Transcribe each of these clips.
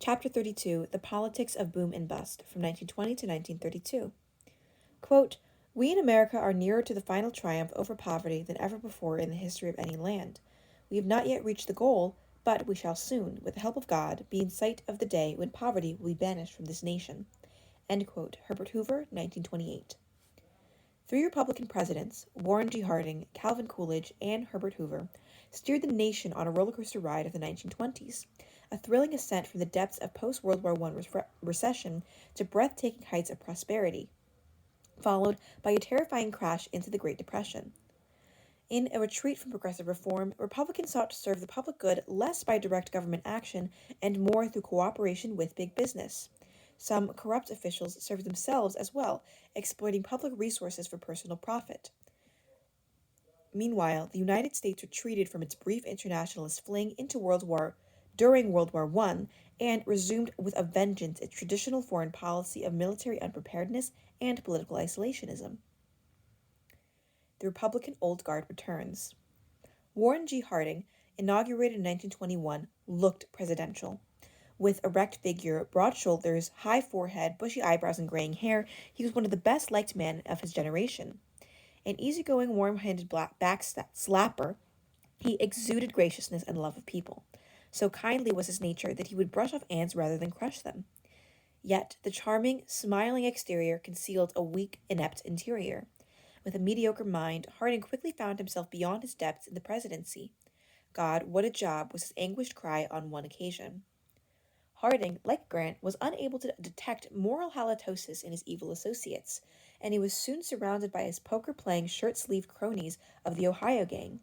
Chapter 32, The Politics of Boom and Bust, from 1920 to 1932. Quote, "We in America are nearer to the final triumph over poverty than ever before in the history of any land. We have not yet reached the goal, but we shall soon, with the help of God, be in sight of the day when poverty will be banished from this nation." End quote. Herbert Hoover, 1928. Three Republican presidents, Warren G. Harding, Calvin Coolidge, and Herbert Hoover, steered the nation on a rollercoaster ride of the 1920s, a thrilling ascent from the depths of post-World War I recession to breathtaking heights of prosperity, followed by a terrifying crash into the Great Depression. In a retreat from progressive reform, Republicans sought to serve the public good less by direct government action and more through cooperation with big business. Some corrupt officials served themselves as well, exploiting public resources for personal profit. Meanwhile, the United States retreated from its brief internationalist fling during World War I and resumed with a vengeance its traditional foreign policy of military unpreparedness and political isolationism. The Republican Old Guard returns. Warren G. Harding, inaugurated in 1921, looked presidential. With erect figure, broad shoulders, high forehead, bushy eyebrows, and graying hair, he was one of the best-liked men of his generation. An easygoing, warm-handed slapper, he exuded graciousness and love of people. So kindly was his nature that he would brush off ants rather than crush them. Yet the charming, smiling exterior concealed a weak, inept interior. With a mediocre mind, Harding quickly found himself beyond his depths in the presidency. "God, what a job," was his anguished cry on one occasion. Harding, like Grant, was unable to detect moral halitosis in his evil associates, and he was soon surrounded by his poker-playing shirt-sleeved cronies of the Ohio gang.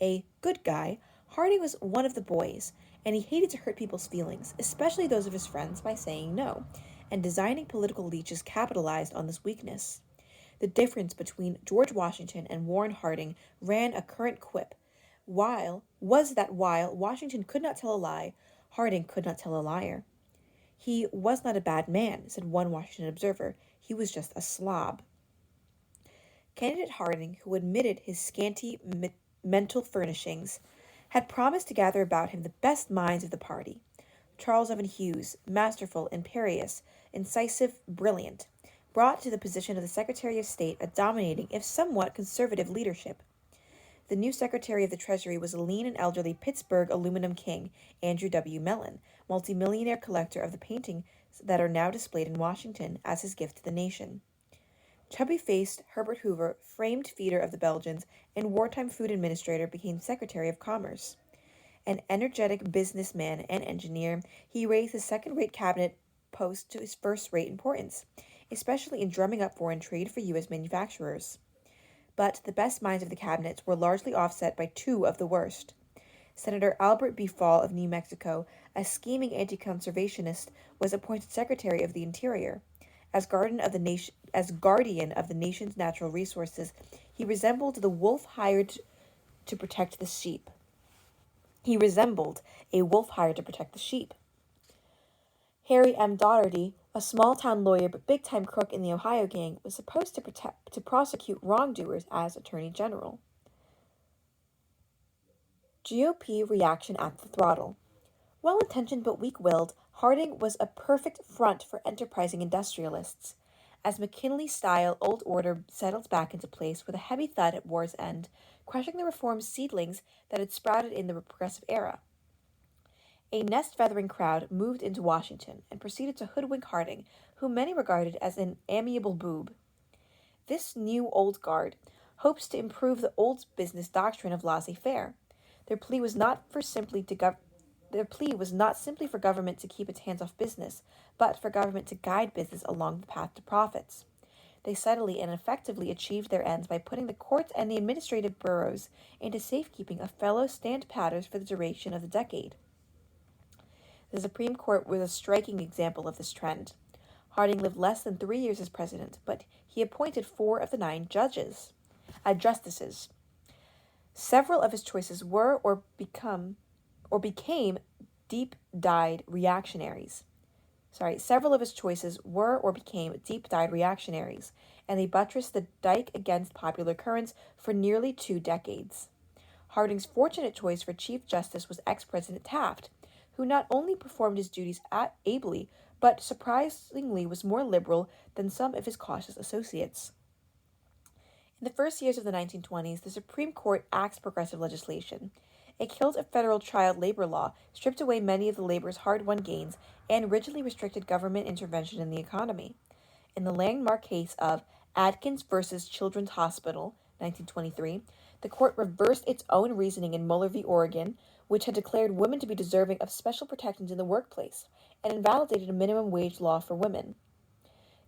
A good guy, Harding was one of the boys, and he hated to hurt people's feelings, especially those of his friends, by saying no, and designing political leeches capitalized on this weakness. The difference between George Washington and Warren Harding ran a current quip. While Washington could not tell a lie, Harding could not tell a liar. "He was not a bad man," said one Washington observer. "He was just a slob." Candidate Harding, who admitted his scanty mental furnishings, had promised to gather about him the best minds of the party. Charles Evan Hughes, masterful, imperious, incisive, brilliant, brought to the position of the Secretary of State a dominating, if somewhat conservative, leadership. The new Secretary of the Treasury was a lean and elderly Pittsburgh aluminum king, Andrew W. Mellon, multimillionaire collector of the paintings that are now displayed in Washington as his gift to the nation. Chubby-faced Herbert Hoover, famed feeder of the Belgians and wartime food administrator, became Secretary of Commerce. An energetic businessman and engineer, he raised his second-rate cabinet post to his first-rate importance, especially in drumming up foreign trade for U.S. manufacturers. But the best minds of the cabinet were largely offset by two of the worst. Senator Albert B. Fall of New Mexico, a scheming anti-conservationist, was appointed Secretary of the Interior. As guardian of the nation's natural resources, he resembled the wolf hired to protect the sheep. Harry M. Daugherty, a small-town lawyer but big-time crook in the Ohio gang, was supposed to prosecute wrongdoers as Attorney General. GOP reaction at the throttle. Well-intentioned but weak-willed, Harding was a perfect front for enterprising industrialists. As McKinley-style old order settled back into place with a heavy thud at war's end, crushing the reform seedlings that had sprouted in the progressive era. A nest-feathering crowd moved into Washington and proceeded to hoodwink Harding, whom many regarded as an amiable boob. This new old guard hopes to improve the old business doctrine of laissez-faire. Their plea was not simply for government to keep its hands off business, but for government to guide business along the path to profits. They subtly and effectively achieved their ends by putting the courts and the administrative boroughs into safekeeping of fellow stand-patters for the duration of the decade. The Supreme Court was a striking example of this trend. Harding lived less than 3 years as president, but he appointed 4 of the 9 justices. Several of his choices were or became deep-dyed reactionaries. And they buttressed the dike against popular currents for nearly 2 decades. Harding's fortunate choice for Chief Justice was ex-President Taft, who not only performed his duties ably, but surprisingly was more liberal than some of his cautious associates. In the first years of the 1920s, the Supreme Court axed progressive legislation. It killed a federal child labor law, stripped away many of the labor's hard won gains, and rigidly restricted government intervention in the economy. In the landmark case of Adkins versus Children's Hospital, 1923, the court reversed its own reasoning in Muller v. Oregon, which had declared women to be deserving of special protections in the workplace, and invalidated a minimum wage law for women.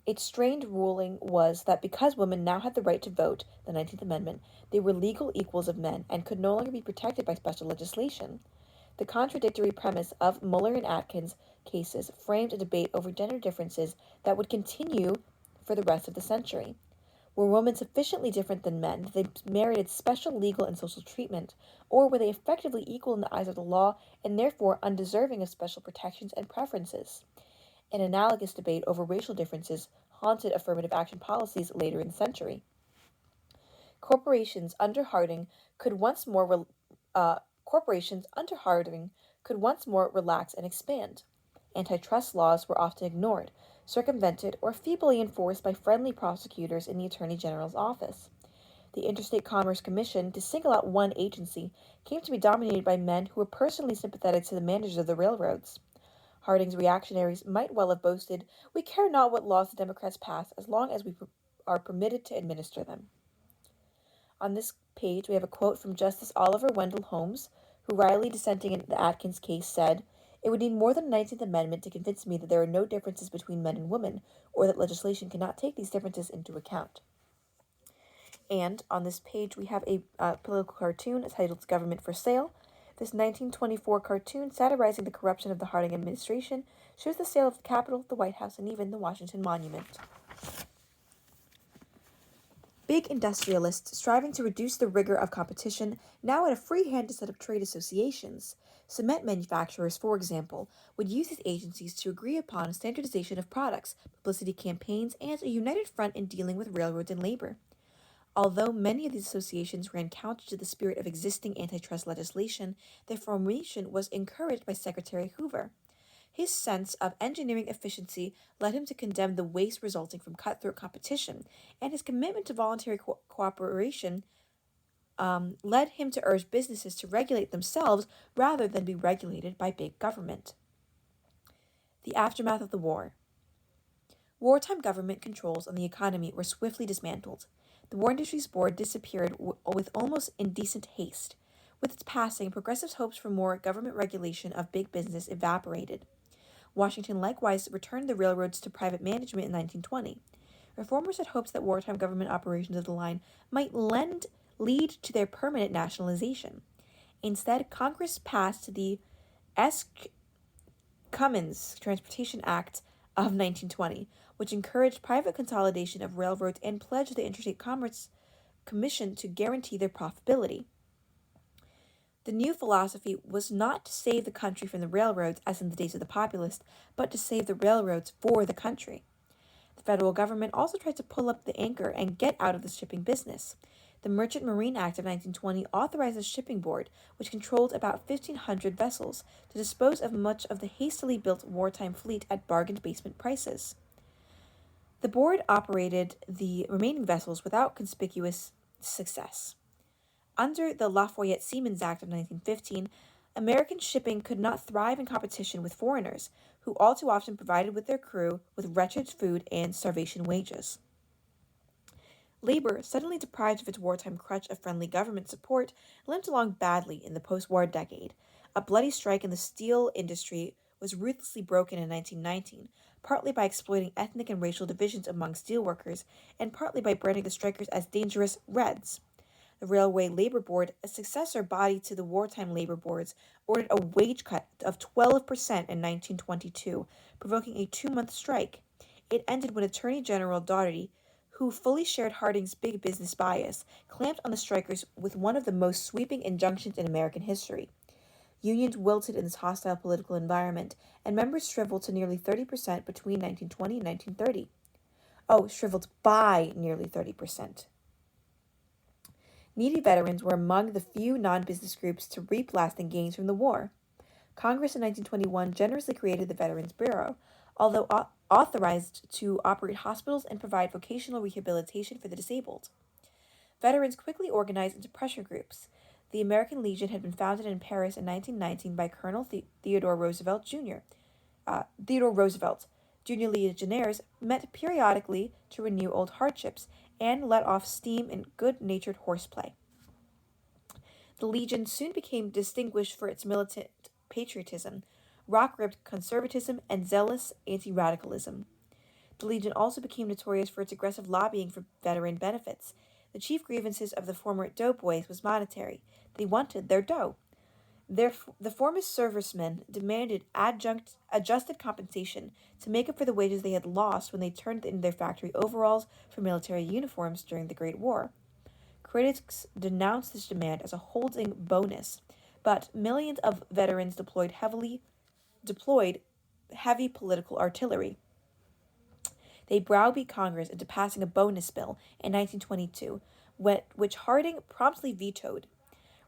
Its strained ruling was that because women now had the right to vote, the 19th Amendment, they were legal equals of men and could no longer be protected by special legislation. The contradictory premise of Muller and Atkins cases framed a debate over gender differences that would continue for the rest of the century. Were women sufficiently different than men that they merited special legal and social treatment, or were they effectively equal in the eyes of the law and therefore undeserving of special protections and preferences? An analogous debate over racial differences haunted affirmative action policies later in the century. Corporations under Harding could once more relax and expand. Antitrust laws were often ignored, circumvented, or feebly enforced by friendly prosecutors in the Attorney General's office. The Interstate Commerce Commission, to single out one agency, came to be dominated by men who were personally sympathetic to the managers of the railroads. Harding's reactionaries might well have boasted, "We care not what laws the Democrats pass as long as we are permitted to administer them." On this page, we have a quote from Justice Oliver Wendell Holmes, who, wryly dissenting in the Atkins case, said, "It would need more than a 19th Amendment to convince me that there are no differences between men and women, or that legislation cannot take these differences into account." And on this page, we have a political cartoon titled Government for Sale. This 1924 cartoon, satirizing the corruption of the Harding administration, shows the sale of the Capitol, the White House, and even the Washington Monument. Big industrialists, striving to reduce the rigor of competition, now had a free hand to set up trade associations. Cement manufacturers, for example, would use these agencies to agree upon a standardization of products, publicity campaigns, and a united front in dealing with railroads and labor. Although many of these associations ran counter to the spirit of existing antitrust legislation, their formation was encouraged by Secretary Hoover. His sense of engineering efficiency led him to condemn the waste resulting from cutthroat competition, and his commitment to voluntary cooperation led him to urge businesses to regulate themselves rather than be regulated by big government. The aftermath of the war. Wartime government controls on the economy were swiftly dismantled. The War Industries Board disappeared with almost indecent haste. With its passing, progressives' hopes for more government regulation of big business evaporated. Washington likewise returned the railroads to private management in 1920. Reformers had hopes that wartime government operations of the line might lead to their permanent nationalization. Instead, Congress passed the Cummins Transportation Act of 1920, which encouraged private consolidation of railroads and pledged the Interstate Commerce Commission to guarantee their profitability. The new philosophy was not to save the country from the railroads, as in the days of the Populists, but to save the railroads for the country. The federal government also tried to pull up the anchor and get out of the shipping business. The Merchant Marine Act of 1920 authorized a shipping board, which controlled about 1,500 vessels, to dispose of much of the hastily built wartime fleet at bargained basement prices. The board operated the remaining vessels without conspicuous success. Under the Lafayette Seamen's Act of 1915, American shipping could not thrive in competition with foreigners, who all too often provided with their crew with wretched food and starvation wages. Labor, suddenly deprived of its wartime crutch of friendly government support, limped along badly in the post-war decade. A bloody strike in the steel industry was ruthlessly broken in 1919, partly by exploiting ethnic and racial divisions among steelworkers, and partly by branding the strikers as dangerous Reds. The Railway Labor Board, a successor body to the wartime labor boards, ordered a wage cut of 12% in 1922, provoking a 2-month strike. It ended when Attorney General Daugherty, who fully shared Harding's big business bias, clamped on the strikers with one of the most sweeping injunctions in American history. Unions wilted in this hostile political environment, and members shriveled to nearly 30% between 1920 and 1930. Shriveled by nearly 30%. Needy veterans were among the few non-business groups to reap lasting gains from the war. Congress in 1921 generously created the Veterans Bureau, although authorized to operate hospitals and provide vocational rehabilitation for the disabled. Veterans quickly organized into pressure groups. The American Legion had been founded in Paris in 1919 by Colonel Theodore Roosevelt Jr. Theodore Roosevelt. Junior Legionnaires met periodically to renew old hardships and let off steam in good natured horseplay. The Legion soon became distinguished for its militant patriotism, rock ribbed conservatism, and zealous anti radicalism. The Legion also became notorious for its aggressive lobbying for veteran benefits. The chief grievances of the former doughboys was monetary. They wanted their dough. The former servicemen demanded adjusted compensation to make up for the wages they had lost when they turned in their factory overalls for military uniforms during the Great War. Critics denounced this demand as a holding bonus, but millions of veterans deployed heavy political artillery. They browbeat Congress into passing a bonus bill in 1922, which Harding promptly vetoed.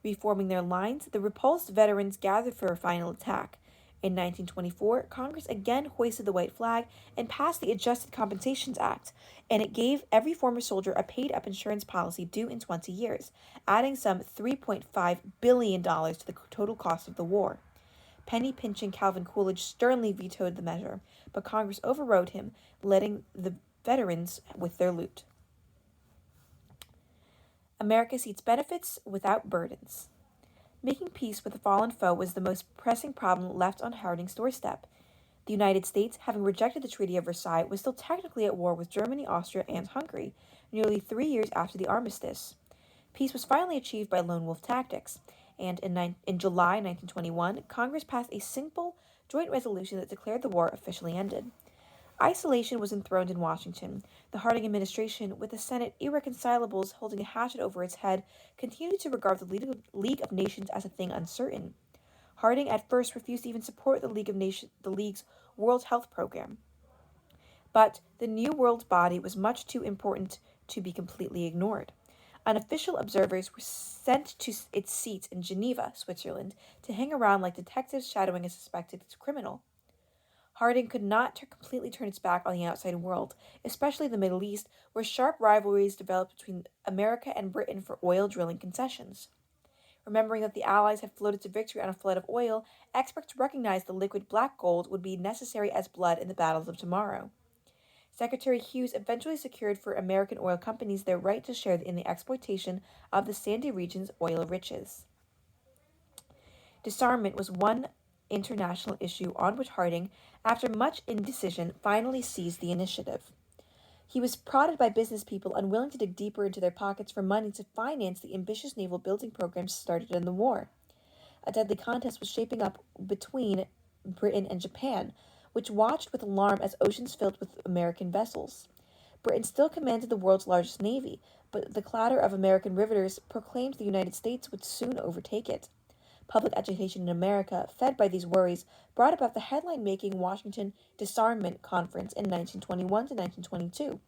Reforming their lines, the repulsed veterans gathered for a final attack. In 1924, Congress again hoisted the white flag and passed the Adjusted Compensations Act, and it gave every former soldier a paid-up insurance policy due in 20 years, adding some $3.5 billion to the total cost of the war. Penny-pinching Calvin Coolidge sternly vetoed the measure, but Congress overrode him, letting the veterans with their loot. America seeks benefits without burdens. Making peace with a fallen foe was the most pressing problem left on Harding's doorstep. The United States, having rejected the Treaty of Versailles, was still technically at war with Germany, Austria, and Hungary, nearly 3 years after the armistice. Peace was finally achieved by lone wolf tactics, and in July 1921, Congress passed a simple joint resolution that declared the war officially ended. Isolation was enthroned in Washington. The Harding administration, with the Senate irreconcilables holding a hatchet over its head, continued to regard the League of Nations as a thing uncertain. Harding at first refused to even support the League's World Health Program. But the new world body was much too important to be completely ignored. Unofficial observers were sent to its seat in Geneva, Switzerland, to hang around like detectives shadowing a suspected criminal. Harding could not completely turn its back on the outside world, especially the Middle East, where sharp rivalries developed between America and Britain for oil drilling concessions. Remembering that the Allies had floated to victory on a flood of oil, experts recognized the liquid black gold would be necessary as blood in the battles of tomorrow. Secretary Hughes eventually secured for American oil companies their right to share in the exploitation of the sandy region's oil riches. Disarmament was one international issue on which Harding, after much indecision, finally seized the initiative. He was prodded by business people unwilling to dig deeper into their pockets for money to finance the ambitious naval building programs started in the war. A deadly contest was shaping up between Britain and Japan, which watched with alarm as oceans filled with American vessels. Britain still commanded the world's largest navy, but the clatter of American riveters proclaimed the United States would soon overtake it. Public agitation in America, fed by these worries, brought about the headline-making Washington Disarmament Conference in 1921 to 1922.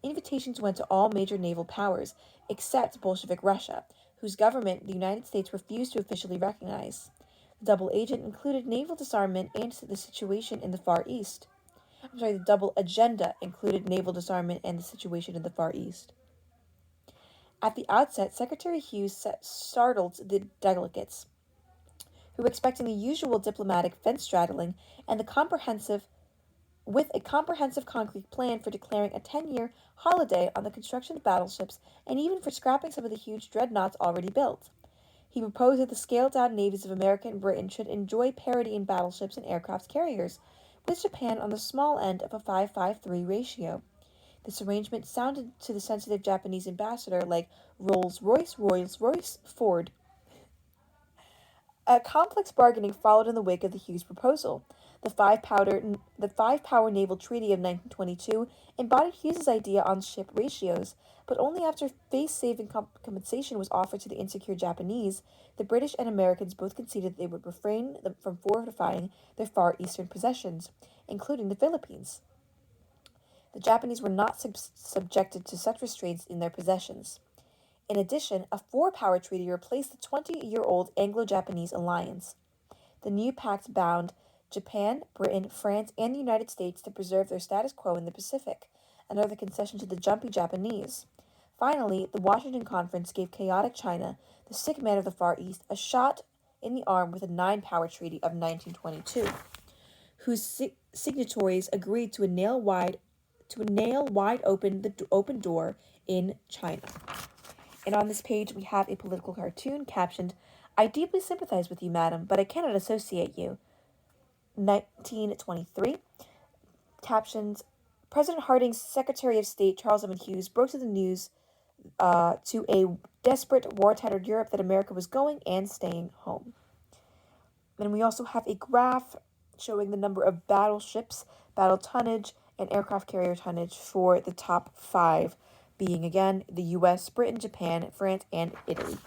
Invitations went to all major naval powers, except Bolshevik Russia, whose government the United States refused to officially recognize. The double agent included naval disarmament and the situation in the Far East. The double agenda included naval disarmament and the situation in the Far East. At the outset, Secretary Hughes startled the delegates, who were expecting the usual diplomatic fence-straddling and with a comprehensive concrete plan for declaring a 10-year holiday on the construction of battleships and even for scrapping some of the huge dreadnoughts already built. He proposed that the scaled-down navies of America and Britain should enjoy parity in battleships and aircraft carriers, with Japan on the small end of a 5-5-3 ratio. This arrangement sounded to the sensitive Japanese ambassador like Rolls-Royce, Rolls-Royce, Ford. A complex bargaining followed in the wake of the Hughes proposal. The five-power naval treaty of 1922 embodied Hughes's idea on ship ratios, but only after face-saving compensation was offered to the insecure Japanese, the British and Americans both conceded that they would refrain from fortifying their far eastern possessions, including the Philippines. The Japanese were not subjected to such restraints in their possessions. In addition, a four-power treaty replaced the 20-year-old Anglo-Japanese alliance. The new pact bound Japan, Britain, France, and the United States to preserve their status quo in the Pacific, another concession to the jumpy Japanese. Finally, the Washington Conference gave chaotic China, the sick man of the Far East, a shot in the arm with the Nine-Power Treaty of 1922, whose signatories agreed to nail wide open the open door in China. And on this page, we have a political cartoon captioned, "I deeply sympathize with you, madam, but I cannot associate you." 1923. Captions, President Harding's Secretary of State, Charles Edmund Hughes, broke to the news to a desperate, war-tattered Europe that America was going and staying home. Then we also have a graph showing the number of battleships, battle tonnage, and aircraft carrier tonnage for the top 5, being again the US, Britain, Japan, France, and Italy.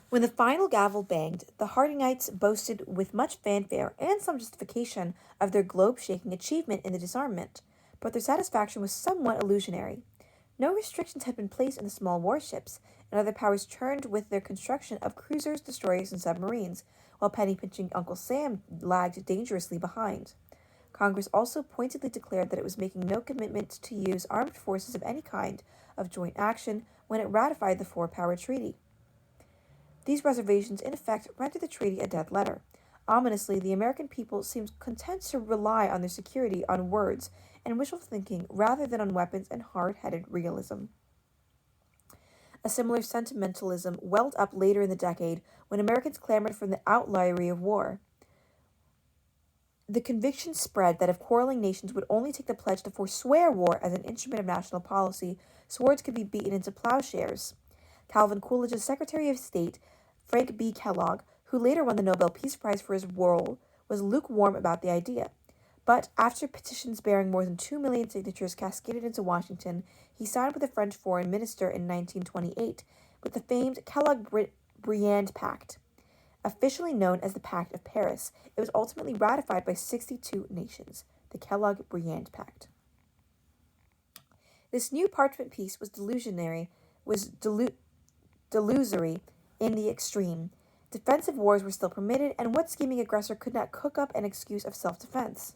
When the final gavel banged, the Hardingites boasted with much fanfare and some justification of their globe-shaking achievement in the disarmament, but their satisfaction was somewhat illusionary. No restrictions had been placed on the small warships, and other powers churned with their construction of cruisers, destroyers, and submarines, while penny-pinching Uncle Sam lagged dangerously behind. Congress also pointedly declared that it was making no commitment to use armed forces of any kind of joint action when it ratified the Four-Power Treaty. These reservations, in effect, rendered the treaty a dead letter. Ominously, the American people seemed content to rely on their security on words and wishful thinking rather than on weapons and hard-headed realism. A similar sentimentalism welled up later in the decade when Americans clamored for the outlawry of war. The conviction spread that if quarreling nations would only take the pledge to forswear war as an instrument of national policy, swords could be beaten into plowshares. Calvin Coolidge's Secretary of State, Frank B. Kellogg, who later won the Nobel Peace Prize for his role, was lukewarm about the idea. But after petitions bearing more than 2 million signatures cascaded into Washington, he signed with the French foreign minister in 1928 with the famed Kellogg-Briand Pact. Officially known as the Pact of Paris, it was ultimately ratified by 62 nations, the Kellogg-Briand Pact. This new parchment peace was delusory in the extreme. Defensive wars were still permitted, and what scheming aggressor could not cook up an excuse of self-defense?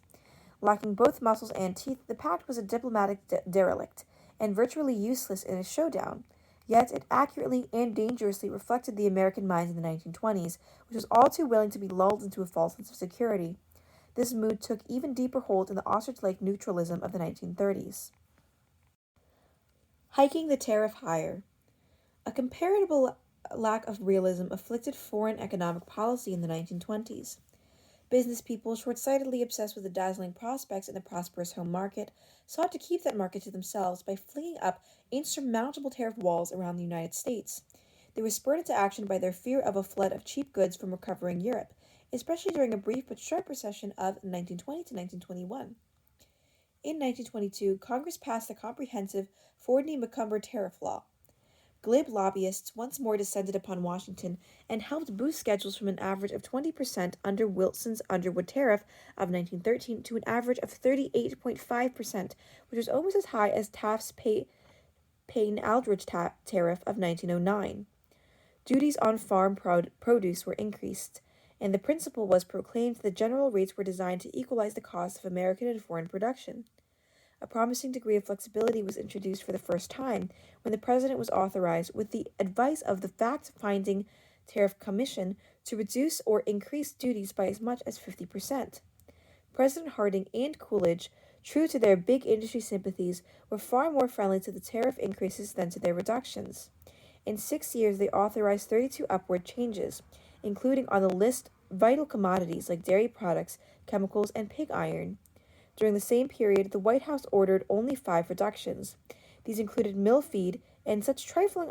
Lacking both muscles and teeth, the pact was a diplomatic derelict, and virtually useless in a showdown. Yet it accurately and dangerously reflected the American mind in the 1920s, which was all too willing to be lulled into a false sense of security. This mood took even deeper hold in the ostrich-like neutralism of the 1930s. Hiking the tariff higher. A comparable lack of realism afflicted foreign economic policy in the 1920s. Business people, short-sightedly obsessed with the dazzling prospects in the prosperous home market, sought to keep that market to themselves by flinging up insurmountable tariff walls around the United States. They were spurred into action by their fear of a flood of cheap goods from recovering Europe, especially during a brief but sharp recession of 1920 to 1921. In 1922, Congress passed the comprehensive Fordney-McCumber tariff law. Glib lobbyists once more descended upon Washington and helped boost schedules from an average of 20% under Wilson's Underwood tariff of 1913 to an average of 38.5%, which was almost as high as Taft's Payne-Aldrich tariff of 1909. Duties on farm produce were increased, and the principle was proclaimed that the general rates were designed to equalize the cost of American and foreign production. A promising degree of flexibility was introduced for the first time when the president was authorized, with the advice of the fact-finding Tariff Commission, to reduce or increase duties by as much as 50%. President Harding and Coolidge, true to their big industry sympathies, were far more friendly to the tariff increases than to their reductions. In 6 years, they authorized 32 upward changes, including on the list vital commodities like dairy products, chemicals, and pig iron. During the same period, the White House ordered only 5 reductions. These included mill feed and such trifling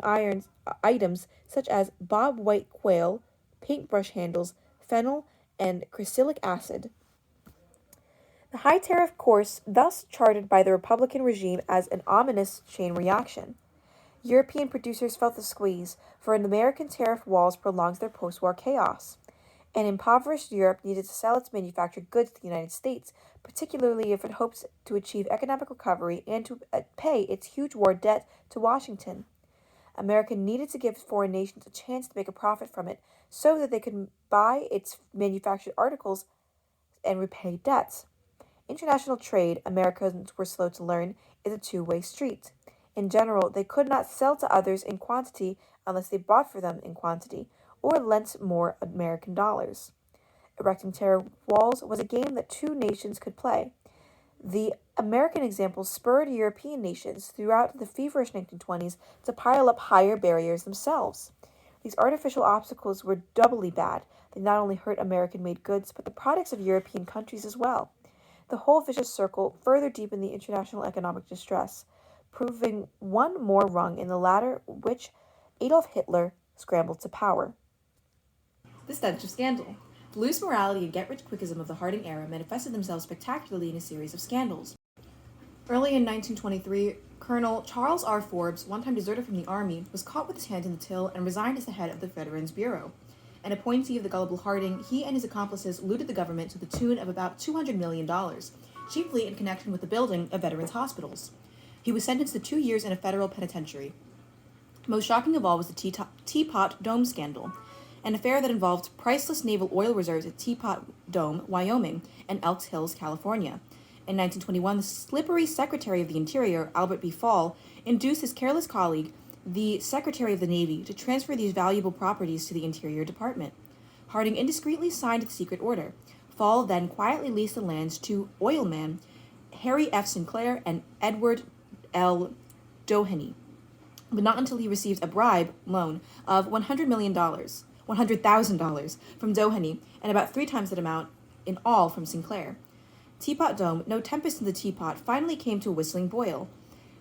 items such as bob white quail, paintbrush handles, fennel, and crylic acid. The high tariff course thus charted by the Republican regime as an ominous chain reaction. European producers felt the squeeze, for an American tariff walls prolongs their post-war chaos. An impoverished Europe needed to sell its manufactured goods to the United States, particularly if it hopes to achieve economic recovery and to pay its huge war debt to Washington. America needed to give foreign nations a chance to make a profit from it, so that they could buy its manufactured articles and repay debts. International trade, Americans were slow to learn, is a two-way street. In general, they could not sell to others in quantity unless they bought for them in quantity, or lent more American dollars. Erecting terror walls was a game that two nations could play. The American example spurred European nations throughout the feverish 1920s to pile up higher barriers themselves. These artificial obstacles were doubly bad. They not only hurt American made goods, but the products of European countries as well. The whole vicious circle further deepened the international economic distress, proving one more rung in the ladder which Adolf Hitler scrambled to power. The stench of scandal. The loose morality and get-rich-quickism of the Harding era manifested themselves spectacularly in a series of scandals. Early in 1923, Colonel Charles R. Forbes, one-time deserter from the Army, was caught with his hand in the till and resigned as the head of the Veterans Bureau. An appointee of the gullible Harding, he and his accomplices looted the government to the tune of about $200 million, chiefly in connection with the building of veterans' hospitals. He was sentenced to 2 years in a federal penitentiary. Most shocking of all was the Teapot Dome scandal, an affair that involved priceless naval oil reserves at Teapot Dome, Wyoming, and Elks Hills, California. In 1921, the slippery Secretary of the Interior, Albert B. Fall, induced his careless colleague, the Secretary of the Navy, to transfer these valuable properties to the Interior Department. Harding indiscreetly signed the secret order. Fall then quietly leased the lands to oilmen Harry F. Sinclair and Edward L. Doheny, but not until he received a bribe loan of $100 million, $100,000 from Doheny, and about 3 times that amount in all from Sinclair. Teapot Dome, no tempest in the teapot, finally came to a whistling boil.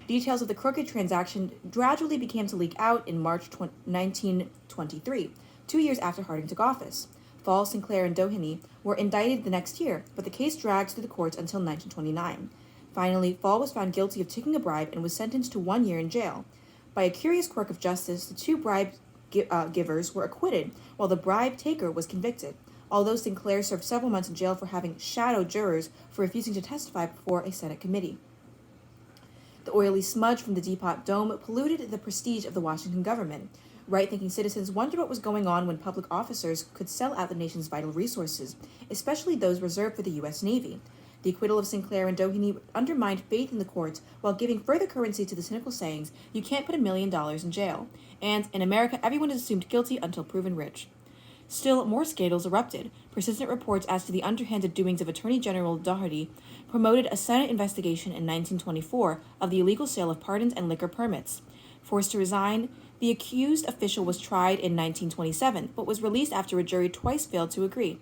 Details of the crooked transaction gradually began to leak out in March 1923, 2 years after Harding took office. Fall, Sinclair, and Doheny were indicted the next year, but the case dragged through the courts until 1929. Finally, Fall was found guilty of taking a bribe and was sentenced to 1 year in jail. By a curious quirk of justice, the 2 bribe givers were acquitted, while the bribe taker was convicted, although Sinclair served several months in jail for having shadowed jurors for refusing to testify before a Senate committee. The oily smudge from the Teapot Dome polluted the prestige of the Washington government. Right-thinking citizens wondered what was going on when public officers could sell out the nation's vital resources, especially those reserved for the U.S. Navy. The acquittal of Sinclair and Doheny undermined faith in the courts while giving further currency to the cynical sayings, "You can't put $1 million in jail," and "In America, everyone is assumed guilty until proven rich." Still, more scandals erupted. Persistent reports as to the underhanded doings of Attorney General Doherty promoted a Senate investigation in 1924 of the illegal sale of pardons and liquor permits. Forced to resign, the accused official was tried in 1927, but was released after a jury twice failed to agree.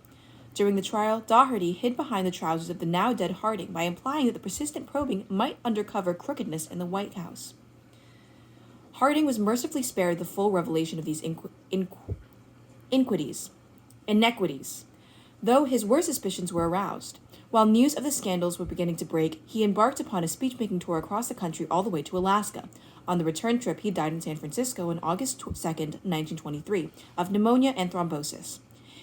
During the trial, Doherty hid behind the trousers of the now dead Harding by implying that the persistent probing might uncover crookedness in the White House. Harding was mercifully spared the full revelation of these inequities, though his worst suspicions were aroused. While news of the scandals were beginning to break, he embarked upon a speech-making tour across the country all the way to Alaska. On the return trip, he died in San Francisco on August 2nd, 1923, of pneumonia and thrombosis.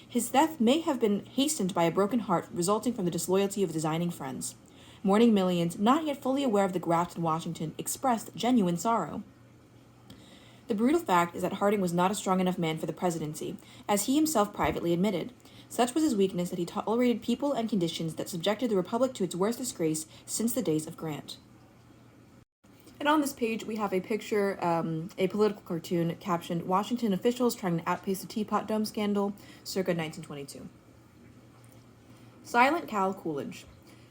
His death may have been hastened by a broken heart resulting from the disloyalty of designing friends. Mourning millions, not yet fully aware of the graft in Washington, expressed genuine sorrow. The brutal fact is that Harding was not a strong enough man for the presidency, as he himself privately admitted. Such was his weakness that he tolerated people and conditions that subjected the Republic to its worst disgrace since the days of Grant. And on this page, we have a picture, a political cartoon captioned, "Washington officials trying to outpace the Teapot Dome scandal, circa 1922. Silent Cal Coolidge.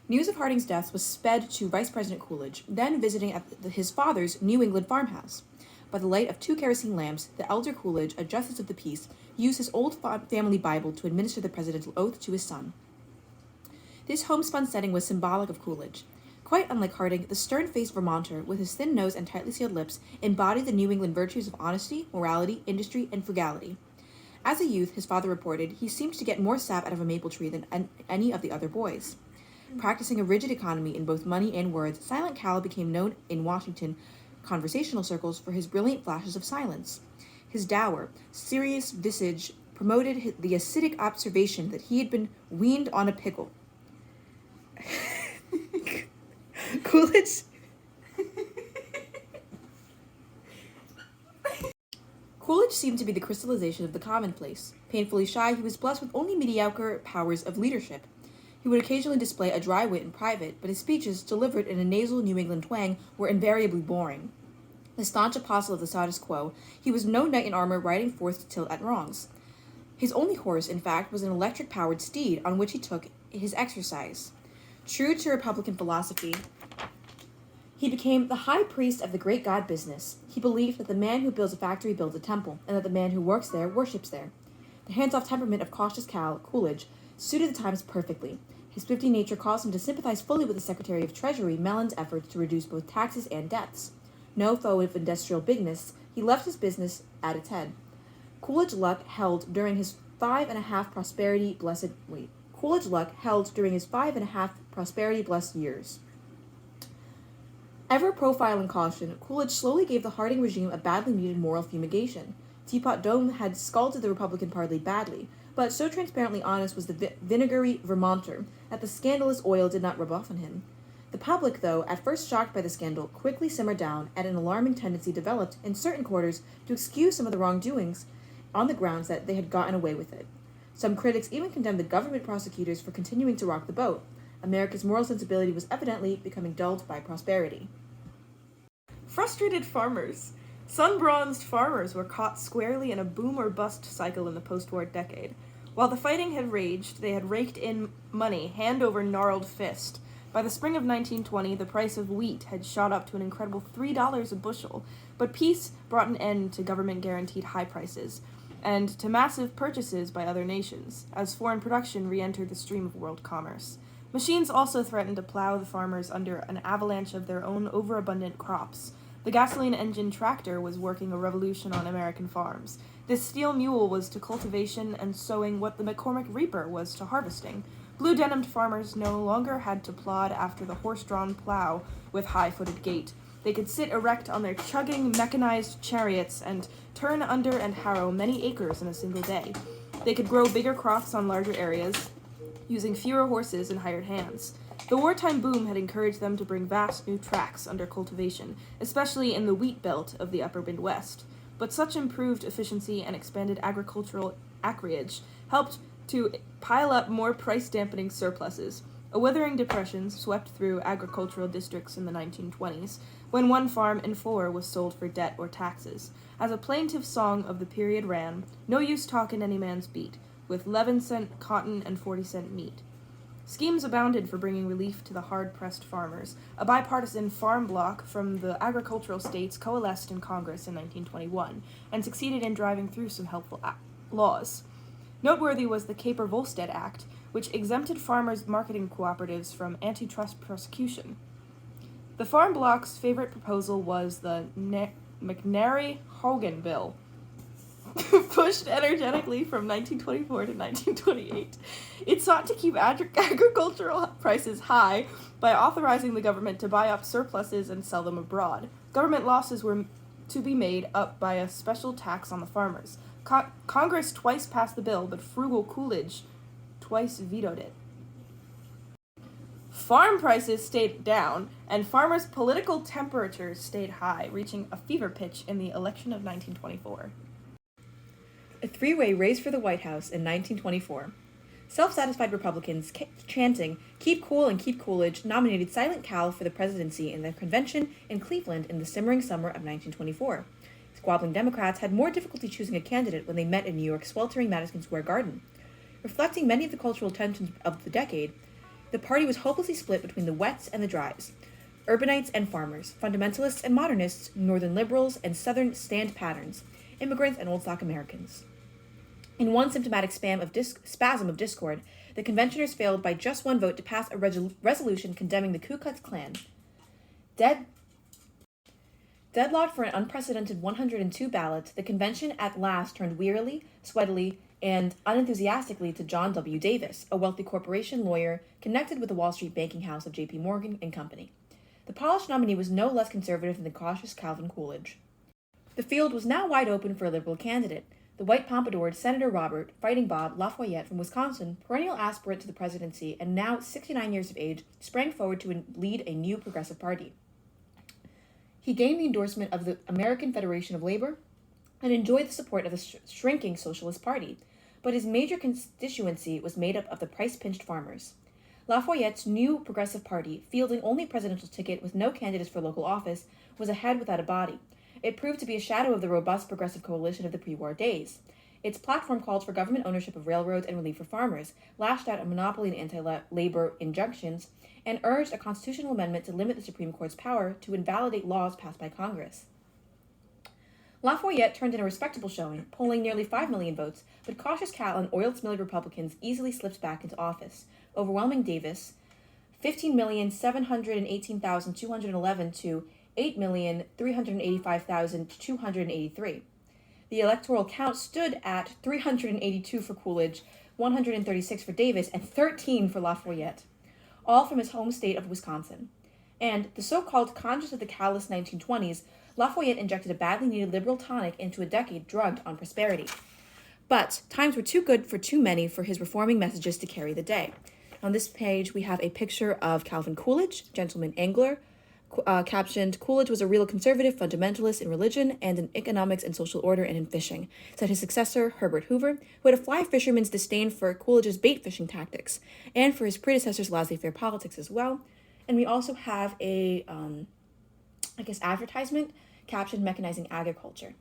News of Harding's death was sped to Vice President Coolidge, then visiting at his father's New England farmhouse. By the light of 2 kerosene lamps, the elder Coolidge, a justice of the peace, used his old family Bible to administer the presidential oath to his son. This homespun setting was symbolic of Coolidge. Quite unlike Harding, the stern-faced Vermonter, with his thin nose and tightly sealed lips, embodied the New England virtues of honesty, morality, industry, and frugality. As a youth, his father reported, he seemed to get more sap out of a maple tree than any of the other boys. Practicing a rigid economy in both money and words, Silent Cal became known in Washington conversational circles for his brilliant flashes of silence. His dour, serious visage promoted the acidic observation that he had been weaned on a pickle. Coolidge seemed to be the crystallization of the commonplace. Painfully shy, he was blessed with only mediocre powers of leadership. He would occasionally display a dry wit in private, but his speeches, delivered in a nasal New England twang, were invariably boring. The staunch apostle of the status quo, he was no knight in armor riding forth to tilt at wrongs. His only horse, in fact, was an electric-powered steed on which he took his exercise. True to Republican philosophy, he became the high priest of the great god business. He believed that the man who builds a factory builds a temple, and that the man who works there worships there. The hands-off temperament of cautious Cal Coolidge suited the times perfectly. His thrifty nature caused him to sympathize fully with the Secretary of Treasury, Mellon's efforts to reduce both taxes and debts. No foe of industrial bigness, he left his business at its head. Coolidge luck held during his 5.5 prosperity blessed years. Ever profiling caution, Coolidge slowly gave the Harding regime a badly needed moral fumigation. Teapot Dome had scalded the Republican Party badly, but so transparently honest was the vinegary Vermonter that the scandalous oil did not rub off on him. The public, though, at first shocked by the scandal, quickly simmered down, and an alarming tendency developed in certain quarters to excuse some of the wrongdoings on the grounds that they had gotten away with it. Some critics even condemned the government prosecutors for continuing to rock the boat. America's moral sensibility was evidently becoming dulled by prosperity. Frustrated farmers. Sun-bronzed farmers were caught squarely in a boom-or-bust cycle in the post-war decade. While the fighting had raged, they had raked in money hand over gnarled fist. By the spring of 1920, the price of wheat had shot up to an incredible $3 a bushel, but peace brought an end to government-guaranteed high prices, and to massive purchases by other nations, as foreign production re-entered the stream of world commerce. Machines also threatened to plow the farmers under an avalanche of their own overabundant crops. The gasoline engine tractor was working a revolution on American farms. This steel mule was to cultivation and sowing what the McCormick reaper was to harvesting. Blue-denimed farmers no longer had to plod after the horse-drawn plow with high-footed gait. They could sit erect on their chugging mechanized chariots and turn under and harrow many acres in a single day. They could grow bigger crops on larger areas, using fewer horses and hired hands. The wartime boom had encouraged them to bring vast new tracts under cultivation, especially in the wheat belt of the upper Midwest. But such improved efficiency and expanded agricultural acreage helped to pile up more price-dampening surpluses. A withering depression swept through agricultural districts in the 1920s, when 1 farm in 4 was sold for debt or taxes. As a plaintive song of the period ran, "No use talkin' any man's beat," with 11-cent cotton and 40-cent meat. Schemes abounded for bringing relief to the hard-pressed farmers. A bipartisan farm bloc from the agricultural states coalesced in Congress in 1921 and succeeded in driving through some helpful laws. Noteworthy was the Caper-Volstead Act, which exempted farmers' marketing cooperatives from antitrust prosecution. The farm bloc's favorite proposal was the McNary-Hogan Bill, pushed energetically from 1924 to 1928. It sought to keep agricultural prices high by authorizing the government to buy up surpluses and sell them abroad. Government losses were to be made up by a special tax on the farmers. Congress twice passed the bill, but frugal Coolidge twice vetoed it. Farm prices stayed down, and farmers' political temperatures stayed high, reaching a fever pitch in the election of 1924. A 3-way race for the White House in 1924. Self-satisfied Republicans chanting, "Keep cool and keep Coolidge," nominated Silent Cal for the presidency in their convention in Cleveland in the simmering summer of 1924. Squabbling Democrats had more difficulty choosing a candidate when they met in New York's sweltering Madison Square Garden. Reflecting many of the cultural tensions of the decade, the party was hopelessly split between the wets and the dries, urbanites and farmers, fundamentalists and modernists, northern liberals and southern stand patterns, immigrants and old-stock Americans. In one symptomatic spasm of discord, the conventioners failed by just 1 vote to pass a resolution condemning the Ku Klux Klan. Deadlocked for an unprecedented 102 ballots, the convention at last turned wearily, sweatily, and unenthusiastically to John W. Davis, a wealthy corporation lawyer connected with the Wall Street banking house of J.P. Morgan and Company. The polished nominee was no less conservative than the cautious Calvin Coolidge. The field was now wide open for a liberal candidate. The white pompadoured Senator Robert Fighting Bob Lafayette from Wisconsin, perennial aspirant to the presidency and now 69 years of age, sprang forward to lead a new progressive party. He gained the endorsement of the American Federation of Labor, and enjoyed the support of the shrinking Socialist Party, but his major constituency was made up of the price-pinched farmers. Lafayette's new Progressive Party, fielding only a presidential ticket with no candidates for local office, was a head without a body. It proved to be a shadow of the robust progressive coalition of the pre-war days. Its platform called for government ownership of railroads and relief for farmers, lashed out at monopoly and anti-labor injunctions, and urged a constitutional amendment to limit the Supreme Court's power to invalidate laws passed by Congress. Lafayette turned in a respectable showing, polling nearly 5 million votes, but cautious Cal and oil-smelly Republicans easily slipped back into office, overwhelming Davis 15,718,211 to 8,385,283. The electoral count stood at 382 for Coolidge, 136 for Davis, and 13 for Lafayette, all from his home state of Wisconsin. And, the so-called conscience of the callous 1920s, Lafayette injected a badly needed liberal tonic into a decade drugged on prosperity. But times were too good for too many for his reforming messages to carry the day. On this page, we have a picture of Calvin Coolidge, gentleman angler, captioned, "Coolidge was a real conservative fundamentalist in religion and in economics and social order and in fishing," said his successor, Herbert Hoover, who had a fly fisherman's disdain for Coolidge's bait fishing tactics, and for his predecessor's laissez-faire politics as well. And we also have a, advertisement captioned, "Mechanizing Agriculture."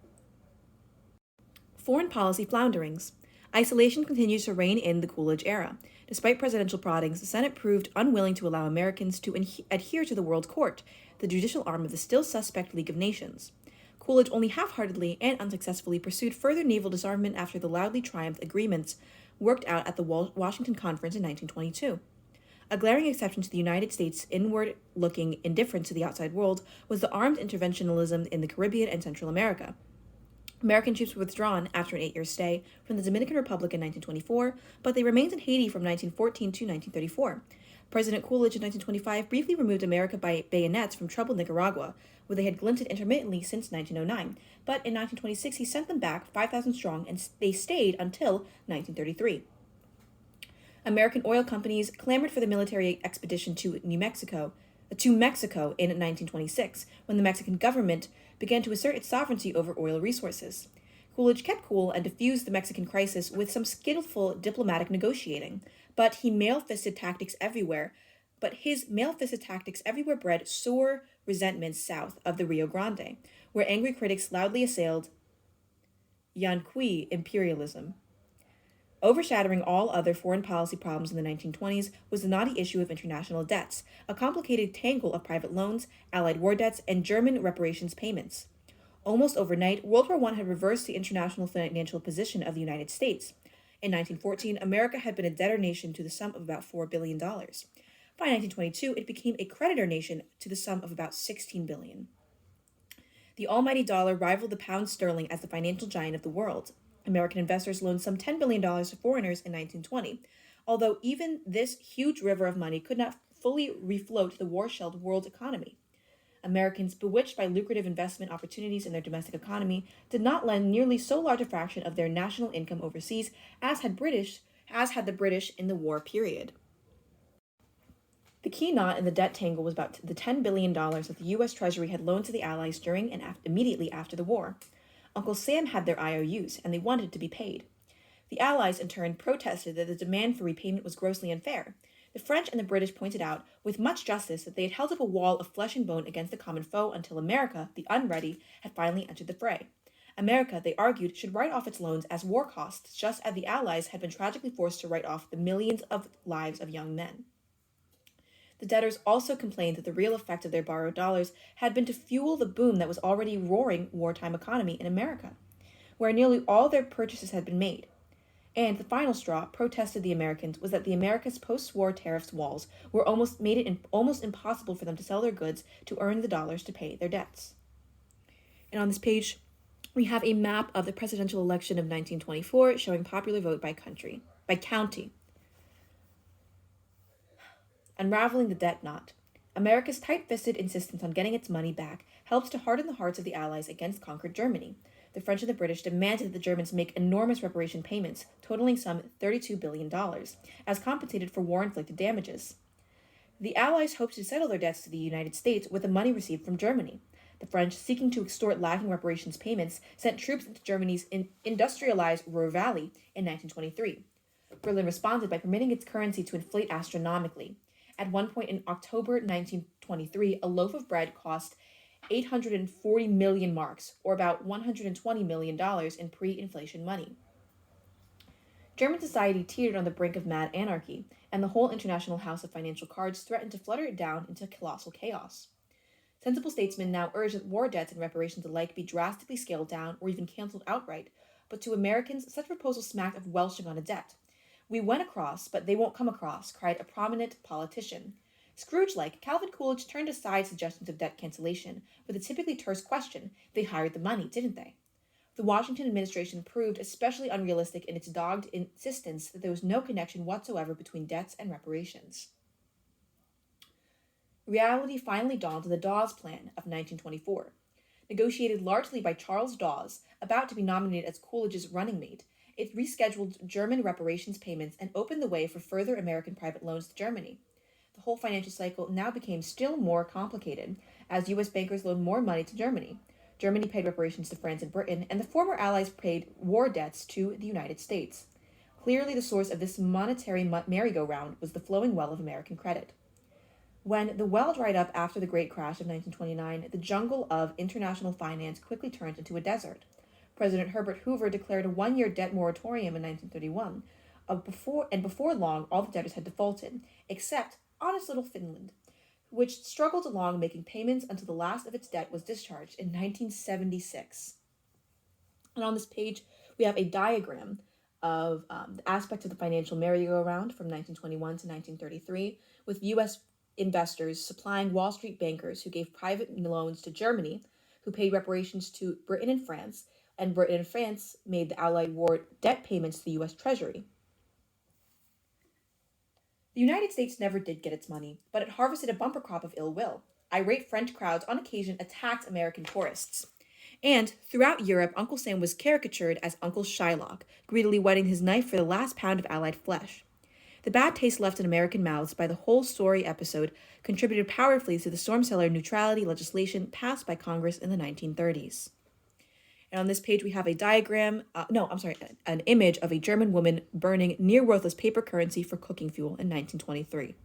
Foreign policy flounderings. Isolation continues to reign in the Coolidge era. Despite presidential proddings, the Senate proved unwilling to allow Americans to adhere to the World Court, the judicial arm of the still suspect League of Nations. Coolidge only half-heartedly and unsuccessfully pursued further naval disarmament after the loudly triumphed agreements worked out at the Washington Conference in 1922. A glaring exception to the United States' inward-looking indifference to the outside world was the armed interventionism in the Caribbean and Central America. American troops were withdrawn after an 8-year stay from the Dominican Republic in 1924, but they remained in Haiti from 1914 to 1934. President Coolidge in 1925 briefly removed America by bayonets from troubled Nicaragua, where they had glinted intermittently since 1909, but in 1926 he sent them back 5,000 strong, and they stayed until 1933. American oil companies clamored for the military expedition to Mexico in 1926, when the Mexican government began to assert its sovereignty over oil resources. Coolidge kept cool and diffused the Mexican crisis with some skillful diplomatic negotiating, but his mail-fisted tactics everywhere bred sore resentments south of the Rio Grande, where angry critics loudly assailed Yanqui imperialism. Overshadowing all other foreign policy problems in the 1920s was the knotty issue of international debts, a complicated tangle of private loans, Allied war debts, and German reparations payments. Almost overnight, World War I had reversed the international financial position of the United States. In 1914, America had been a debtor nation to the sum of about $4 billion. By 1922, it became a creditor nation to the sum of about $16 billion. The almighty dollar rivaled the pound sterling as the financial giant of the world. American investors loaned some $10 billion to foreigners in 1920, although even this huge river of money could not fully refloat the war-shelled world economy. Americans, bewitched by lucrative investment opportunities in their domestic economy, did not lend nearly so large a fraction of their national income overseas as had the British in the war period. The key knot in the debt tangle was about the $10 billion that the U.S. Treasury had loaned to the Allies during and immediately after the war. Uncle Sam had their IOUs, and they wanted to be paid. The Allies, in turn, protested that the demand for repayment was grossly unfair. The French and the British pointed out, with much justice, that they had held up a wall of flesh and bone against the common foe until America, the unready, had finally entered the fray. America, they argued, should write off its loans as war costs, just as the Allies had been tragically forced to write off the millions of lives of young men. The debtors also complained that the real effect of their borrowed dollars had been to fuel the boom that was already roaring wartime economy in America, where nearly all their purchases had been made. And the final straw, protested the Americans, was that the America's post-war tariffs walls were almost impossible for them to sell their goods to earn the dollars to pay their debts. And on this page, we have a map of the presidential election of 1924 showing popular vote by county. Unraveling the debt knot. America's tight-fisted insistence on getting its money back helped to harden the hearts of the Allies against conquered Germany. The French and the British demanded that the Germans make enormous reparation payments, totaling some $32 billion, as compensated for war-inflicted damages. The Allies hoped to settle their debts to the United States with the money received from Germany. The French, seeking to extort lagging reparations payments, sent troops into Germany's industrialized Ruhr Valley in 1923. Berlin responded by permitting its currency to inflate astronomically. At one point in October 1923, a loaf of bread cost 840 million marks, or about $120 million in pre inflation money. German society teetered on the brink of mad anarchy, and the whole international house of financial cards threatened to flutter it down into colossal chaos. Sensible statesmen now urge that war debts and reparations alike be drastically scaled down or even canceled outright, but to Americans, such proposals smacked of welching on a debt. We went across, but they won't come across, cried a prominent politician. Scrooge-like, Calvin Coolidge turned aside suggestions of debt cancellation with a typically terse question: they hired the money, didn't they? The Washington administration proved especially unrealistic in its dogged insistence that there was no connection whatsoever between debts and reparations. Reality finally dawned on the Dawes Plan of 1924. Negotiated largely by Charles Dawes, about to be nominated as Coolidge's running mate, it rescheduled German reparations payments and opened the way for further American private loans to Germany. The whole financial cycle now became still more complicated, as U.S. bankers loaned more money to Germany. Germany paid reparations to France and Britain, and the former Allies paid war debts to the United States. Clearly, the source of this monetary merry-go-round was the flowing well of American credit. When the well dried up after the Great Crash of 1929, the jungle of international finance quickly turned into a desert. President Herbert Hoover declared a one-year debt moratorium in 1931. Before long, all the debtors had defaulted, except honest little Finland, which struggled along making payments until the last of its debt was discharged in 1976. And on this page, we have a diagram of the aspects of the financial merry-go-round from 1921 to 1933, with U.S. investors supplying Wall Street bankers who gave private loans to Germany, who paid reparations to Britain and France, and Britain and France made the Allied war debt payments to the U.S. Treasury. The United States never did get its money, but it harvested a bumper crop of ill will. Irate French crowds on occasion attacked American tourists. And throughout Europe, Uncle Sam was caricatured as Uncle Shylock, greedily whetting his knife for the last pound of Allied flesh. The bad taste left in American mouths by the whole story episode contributed powerfully to the storm cellar neutrality legislation passed by Congress in the 1930s. And on this page, we have an image of a German woman burning near worthless paper currency for cooking fuel in 1923.